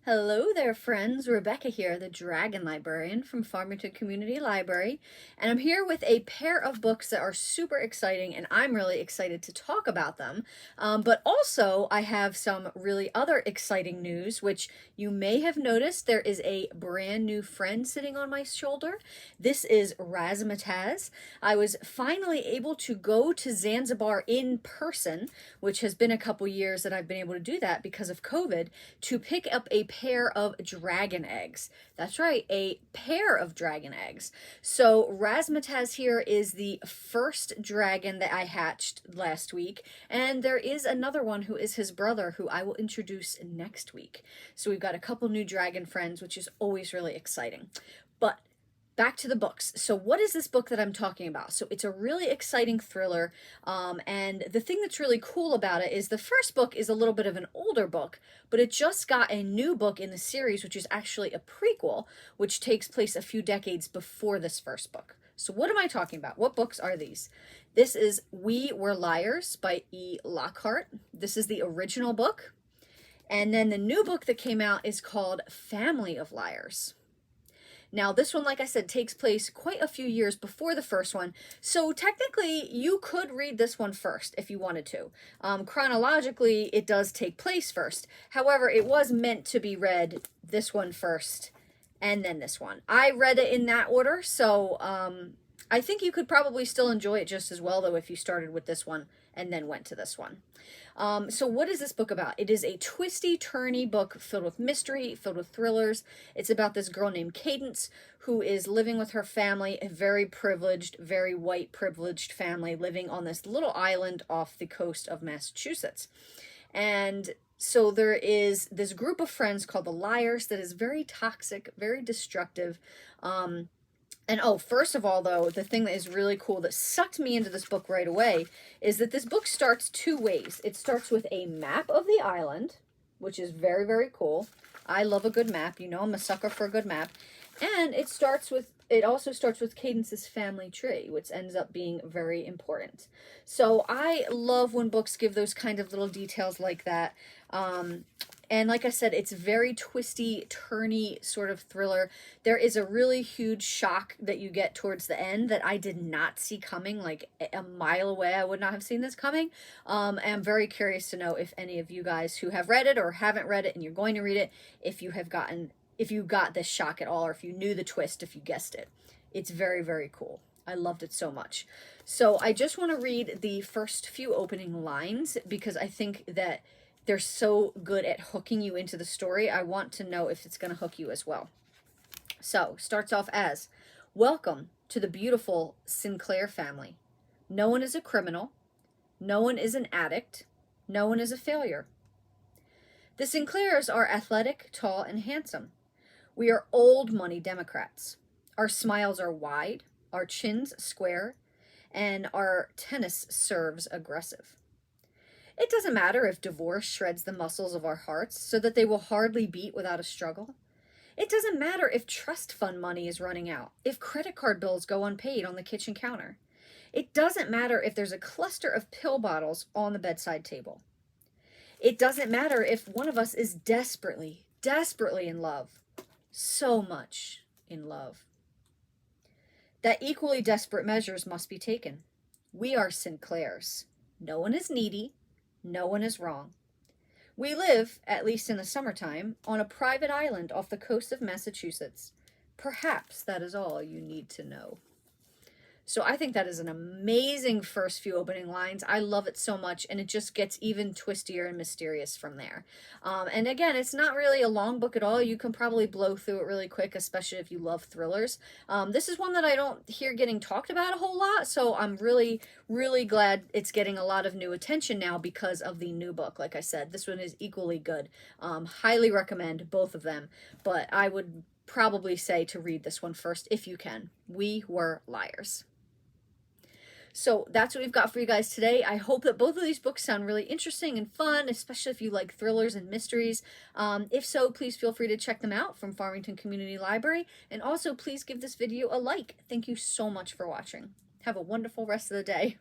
Hello there, friends. Rebecca here, the Dragon Librarian from Farmington Community Library, and I'm here with a pair of books that are super exciting, and I'm really excited to talk about them. But also, I have some really other exciting news, which you may have noticed. There is a brand new friend sitting on my shoulder. This is Razzmatazz. I was finally able to go to Zanzibar in person, which has been a couple years that I've been able to do that because of COVID, to pick up a pair of dragon eggs. That's right, a pair of dragon eggs. So Razzmatazz here is the first dragon that I hatched last week, and there is another one who is his brother who I will introduce next week. So we've got a couple new dragon friends, which is always really exciting. But back to the books. So what is this book that I'm talking about? So it's a really exciting thriller, and the thing that's really cool about it is the first book is a little bit of an older book, but it just got a new book in the series, which is actually a prequel, which takes place a few decades before this first book. So what am I talking about? What books are these? This is We Were Liars by E. Lockhart. This is the original book. And then the new book that came out is called Family of Liars. Now, this one, like I said, takes place quite a few years before the first one, so technically you could read this one first if you wanted to. Chronologically, it does take place first. However, it was meant to be read this one first and then this one. I read it in that order, so I think you could probably still enjoy it just as well, though, if you started with this one and then went to this one. So what is this book about? It is a twisty, turny book filled with mystery, filled with thrillers. It's about this girl named Cadence who is living with her family, a very privileged, very white privileged family living on this little island off the coast of Massachusetts. And so there is this group of friends called the Liars that is very toxic, very destructive. And oh, first of all, though, the thing that is really cool that sucked me into this book right away is that this book starts two ways. It starts with a map of the island, which is very, very cool. I love a good map. You know, I'm a sucker for a good map. And it also starts with Cadence's family tree, which ends up being very important. So I love when books give those kind of little details like that. And like I said, it's very twisty, turny sort of thriller. There is a really huge shock that you get towards the end that I did not see coming, like a mile away. I would not have seen this coming. I'm very curious to know if any of you guys who have read it or haven't read it and you're going to read it, if you got this shock at all, or if you knew the twist, if you guessed it. It's very, very cool. I loved it so much. So I just want to read the first few opening lines because I think that they're so good at hooking you into the story. I want to know if it's going to hook you as well. So, starts off as, "Welcome to the beautiful Sinclair family. No one is a criminal. No one is an addict. No one is a failure. The Sinclairs are athletic, tall, and handsome. We are old money Democrats. Our smiles are wide, our chins square, and our tennis serves aggressive. It doesn't matter if divorce shreds the muscles of our hearts so that they will hardly beat without a struggle. It doesn't matter if trust fund money is running out, if credit card bills go unpaid on the kitchen counter. It doesn't matter if there's a cluster of pill bottles on the bedside table. It doesn't matter if one of us is desperately, desperately in love, so much in love. That equally desperate measures must be taken. We are Sinclairs. No one is needy. No one is wrong. We live, at least in the summertime, on a private island off the coast of Massachusetts. Perhaps that is all you need to know." So I think that is an amazing first few opening lines. I love it so much, and it just gets even twistier and mysterious from there. And again, it's not really a long book at all. You can probably blow through it really quick, especially if you love thrillers. This is one that I don't hear getting talked about a whole lot, so I'm really, really glad it's getting a lot of new attention now because of the new book. Like I said, this one is equally good. Highly recommend both of them, but I would probably say to read this one first if you can. We Were Liars. So that's what we've got for you guys today. I hope that both of these books sound really interesting and fun, especially if you like thrillers and mysteries. If so, please feel free to check them out from Farmington Community Library. And also, please give this video a like. Thank you so much for watching. Have a wonderful rest of the day.